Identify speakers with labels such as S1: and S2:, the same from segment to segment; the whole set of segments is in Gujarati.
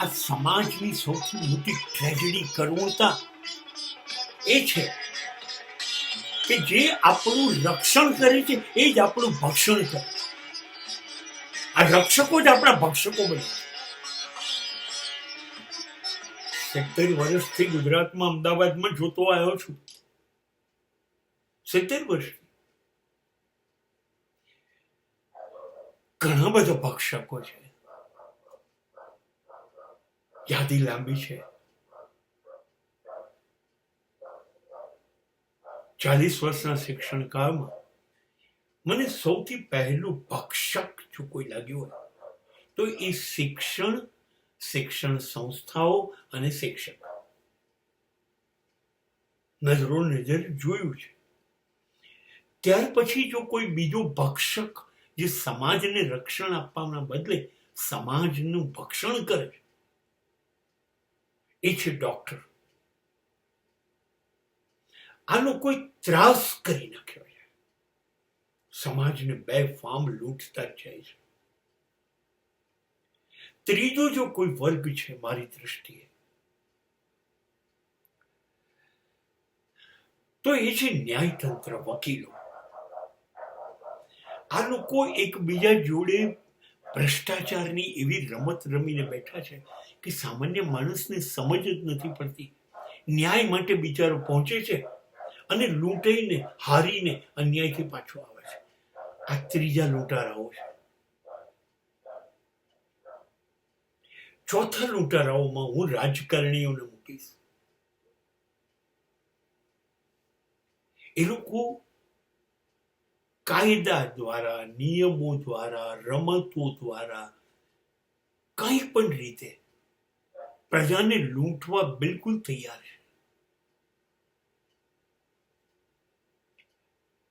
S1: આ સમાજની સૌથી મોટી ટ્રેજેડી કરુણતા એ છે કે જે આપણું રક્ષણ કરે છે એ જ આપણું ભક્ષણ કરે. આ રક્ષકો જ આપણા ભક્ષકો બને. 70 વર્ષથી ગુજરાતમાં અમદાવાદમાં જોતો આવ્યો છું. 70 વર્ષ ઘણા બધા ભક્ષકો છે. યાદી લાંબી છે. 40 વર્ષના શિક્ષણ કાળમાં મને સૌથી પહેલું ભક્ષક જો કોઈ લાગ્યું હોય તો એ શિક્ષણ સંસ્થાઓ અને શિક્ષક. નજરો નજર જોયું છે. ત્યાર પછી જો કોઈ બીજો ભક્ષક જે સમાજને રક્ષણ આપવાના બદલે સમાજનું ભક્ષણ કરે છે એ છે ડોક્ટર. આ લોકોએ ત્રાસ કરી નાખ્યો છે. સમાજને બેફામ લૂંટતા જાય છે. ત્રીજો જો કોઈ વર્ગ છે મારી દ્રષ્ટિએ તો એ છે ન્યાયતંત્ર, વકીલો. આ લોકો એકબીજા જોડે ભ્રષ્ટાચારની એવી રમત રમીને બેઠા છે કે સામાન્ય માણસને સમજ જ નથી પડતી. ન્યાય માટે બિચારો પહોંચે છે અને લૂંટાઈને હારીને અન્યાયથી પાછો આવે છે. આ ત્રીજા લૂંટારાઓ છે. ચોથા લૂંટારાઓમાં હું રાજકારણીઓને મૂકીશ. એ લોકો કાયદા દ્વારા, નિયમો દ્વારા, રમતો દ્વારા કઈ પણ રીતે પ્રજાને લૂંટવા બિલકુલ તૈયાર છે.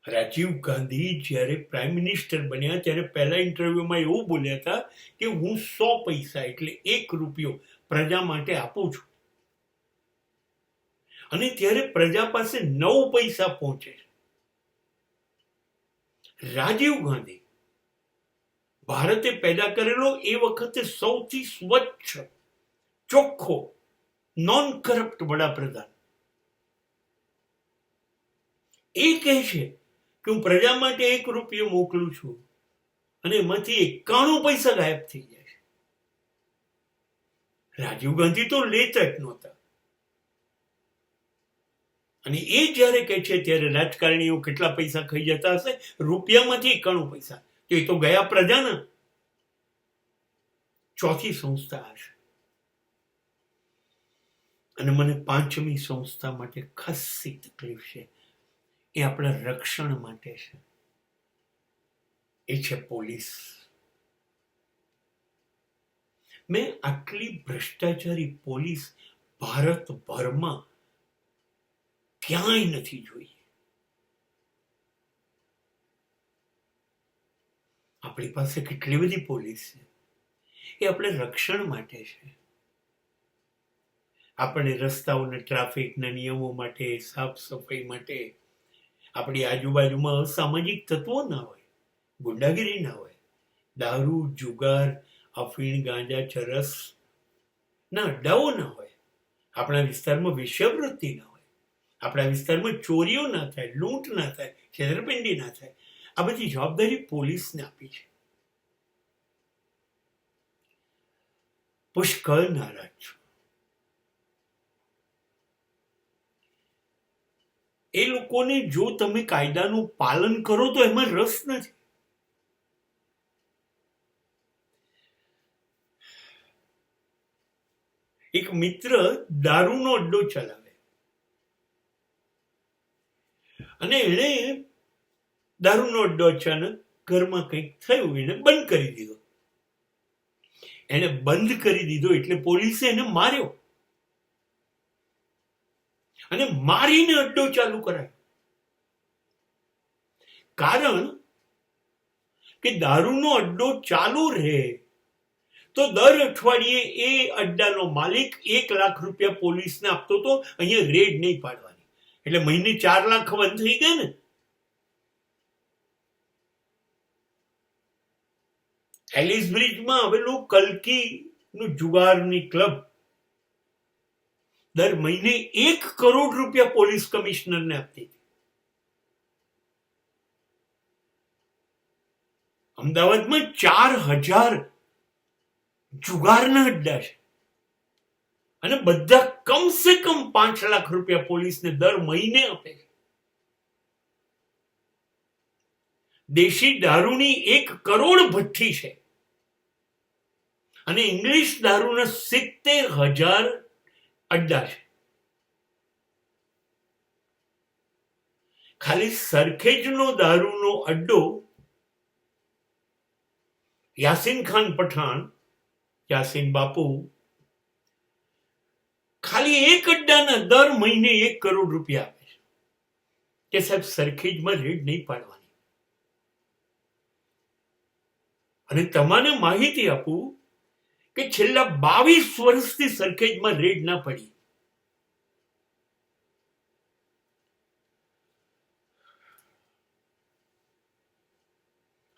S1: રાજીવ ગાંધી જ્યારે પ્રાઇમ મિનિસ્ટર બન્યા ત્યારે પહેલા ઇન્ટરવ્યુમાં એવું બોલ્યા હતા કે હું 100 પૈસા એટલે 1 રૂપિયો પ્રજા માટે આપું છું. અને ત્યારે પ્રજા પાસે 9 પૈસા પહોંચે છે. રાજીવ ગાંધી ભારતે પેદા કરેલો એ વખતે સૌથી સ્વચ્છ, ચોખ્ખો, નોન કરપ્ટ વડાપ્રધાન એ કહે છે કે હું પ્રજા માટે 1 રૂપિયો મોકલું છું અને એમાંથી 91 પૈસા ગાયબ થઈ જાય છે. રાજીવ ગાંધી તો લેતા જ નહોતા. અને એ જ્યારે કહે છે ત્યારે રાજકારણીઓ કેટલા પૈસા ખાઈ જતા હશે? રૂપિયામાંથી 91 પૈસા. તો એ તો ગયા પ્રજાના. ચોથી સંસ્થા હશે અને મને 5મી સંસ્થા માટે ખાસી તકલીફ છે. એ આપણા રક્ષણ માટે છે. એ છે પોલીસ. મેં આટલી ભ્રષ્ટાચારી પોલીસ ભારતભરમાં ક્યાંય નથી જોઈ. આપણી પાસે કેટલી બધી પોલીસ છે. એ આપણે રક્ષણ માટે છે. આપણે રસ્તાઓના ટ્રાફિકના નિયમો માટે, સાફ સફાઈ માટે, આપણી આજુબાજુમાં અસામાજિક તત્વો ના હોય, ગુંડાગીરી ના હોય, દારૂ, જુગાર, અફીણ, ગાંજા, ચરસ ના અડ્ડાઓ ના હોય, આપણા વિસ્તારમાં વેશ્યાવૃત્તિ ના હોય, આપણા વિસ્તારમાં ચોરીઓ ના થાય, લૂંટ ના થાય, છેતરપિંડી ના થાય. આ બધી જવાબદારી પોલીસને આપી છે. પુષ્કળ નારાજ છું. એ લોકોને જો તમે કાયદાનું પાલન કરો તો એમાં રસ નથી. એક મિત્ર દારૂનો અડ્ડો ચલાવે અને એણે દારૂનો અડ્ડો અચાનક ઘરમાં કંઈક થયું, એને બંધ કરી દીધો. એને બંધ કરી દીધો એટલે પોલીસે એને માર્યો અને મારીને અડ્ડો ચાલુ કરાયો. કારણ કે દારૂનો અડ્ડો ચાલુ રહે તો દર અઠવાડિયે એ અડ્ડાનો માલિક 1 લાખ રૂપિયા પોલીસને આપતો હતો. અહીંયા રેડ નહીં પાડવાની. એટલે મહિને 4 લાખ બંધ થઈ ગયા ને. એલિસ બ્રિજમાં આવેલું કલ્કી નું જુગારની ક્લબ દર મહિને 1 કરોડ રૂપિયા પોલીસ કમિશનરને આપતી હતી. અમદાવાદમાં 4000 જુગારના અડ્ડા છે અને બધા કમસે કમ 5 લાખ રૂપિયા પોલીસને દર મહિને આપે છે. દેશી દારૂની 1 કરોડ ભઠ્ઠી છે અને ઇંગ્લિશ દારૂના 70,000 અડ્ડા છે. ખાલી સરખેજનો દારૂનો અડ્ડો યાસીન ખાન પઠાણ, યાસીન બાપુ, ખાલી 1 અડ્ડાના દર મહિને 1 કરોડ રૂપિયા આપે છે કે સાહેબ સરખેજમાં રેડ નહીં પાડવાની. અને તમારે માહિતી આપું કે છેલ્લા 22 વર્ષથી સરખેજમાં રેડ ના પડી.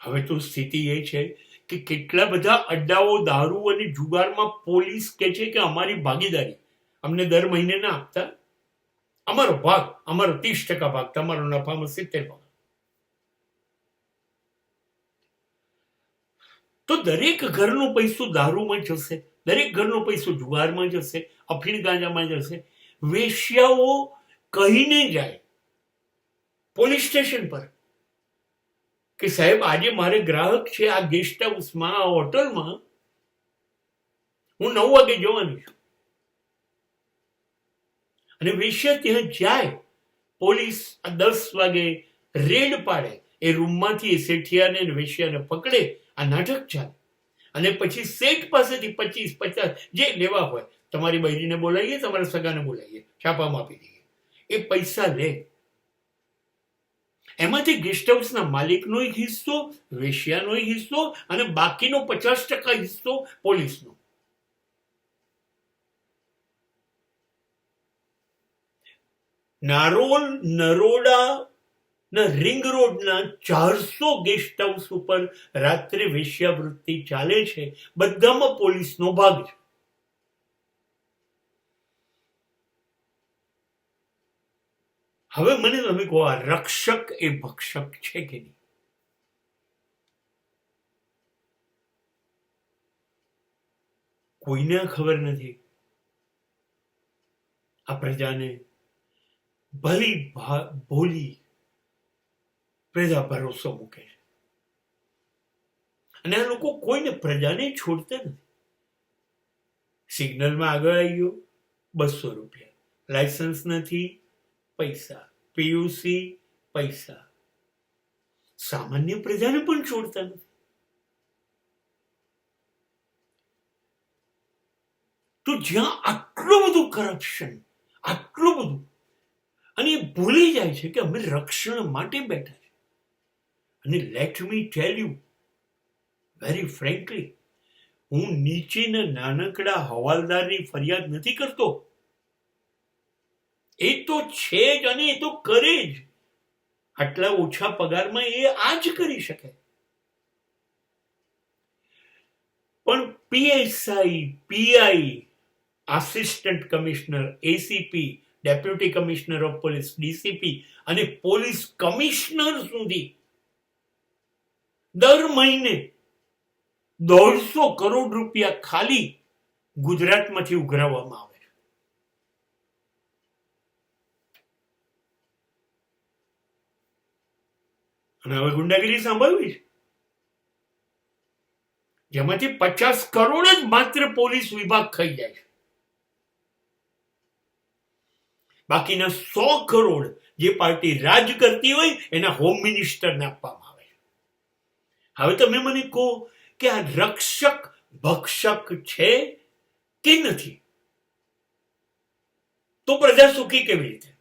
S1: હવે તો સ્થિતિ એ છે કે કેટલા બધા અડ્ડાઓ દારૂ અને જુગારમાં પોલીસ કે છે કે અમારી ભાગીદારી, અમને દર મહિને ના આપતા, અમારો ભાગ, અમારો 30% ભાગ, તમારો નફામાં 70%. તો દરેક ઘરનો પૈસો દારૂમાં જશે, દરેક ઘરનો પૈસો જુગારમાં જશે, અફીણ ગાંજામાં જશે. વેશ્યાઓ કહીને જાય પોલીસ સ્ટેશન પર કે સાહેબ આજે મારે ગ્રાહક છે આ ગેસ્ટ હાઉસમાં, આ હોટલમાં, હું 9 વાગે જવાની છું. અને વેશ્યા ત્યાં જાય, પોલીસ 10 વાગે રેડ પાડે, એ રૂમમાંથી શેઠિયાને વેશ્યાને પકડે, આ નાટક ચાલે. અને પછી શેઠ પાસેથી 25-50 જે લેવા હોય, તમારી બૈરીને બોલાવીએ, તમારા સગાને બોલાવીએ, છાપામાં આપી દઈએ, એ પૈસા લે. એમાંથી ગેસ્ટ હાઉસના માલિકનો હિસ્સો, વેશ્યાનો હિસ્સો અને બાકીનો 50% હિસ્સો પોલીસનો. નારોલ, નરોડા ના રિંગ રોડના 400 ગેસ્ટ હાઉસ ઉપર રાત્રે વેશ્યાવૃત્તિ ચાલે છે. બધામાં પોલીસનો ભાગ છે. હવે મને તમે કહો, આ રક્ષક એ ભક્ષક છે કે નહીં? કોઈને ખબર નથી. આ પ્રજાને ભલી ભોલી પ્રજા ભરોસો મૂકે છે અને આ લોકો કોઈને પ્રજાને છોડતા નથી. સિગ્નલમાં આગળ આવી ગયો, 200 રૂપિયા, લાયસન્સ નથી, પૈસા, પીયુસી, પૈસા. સામાન્ય પ્રજાને પણ છોડતા નથી. તો જ્યાં આટલું બધું કરપ્શન, આટલું બધું, અને એ ભૂલી જાય છે કે અમે રક્ષણ માટે બેઠા છે. અને let me tell you very frankly, હું નીચેના નાનકડા હવાલદારની ફરિયાદ નથી કરતો. એ તો છે જ અને એ તો કરે જ. આટલા ઓછા પગારમાં એ આ જ કરી શકે. પણ PSI, PI, assistant commissioner, ACP, deputy commissioner of police, DCP અને પોલીસ કમિશનર સુધી દર મહિને 150 કરોડ રૂપિયા ખાલી ગુજરાતમાંથી ઉઘરાવવામાં આવે છે. અને હવે ગુંડાગીરી સાંભળવી છે, જેમાંથી 50 કરોડ જ માત્ર પોલીસ વિભાગ ખાઈ જાય છે. બાકીના 100 કરોડ જે પાર્ટી રાજ કરતી હોય એના હોમ મિનિસ્ટરને આપવામાં આવે છે. હવે તમે મને કહો કે આ રક્ષક ભક્ષક છે કે નથી? તો પ્રજા સુખી કેવી રીતે?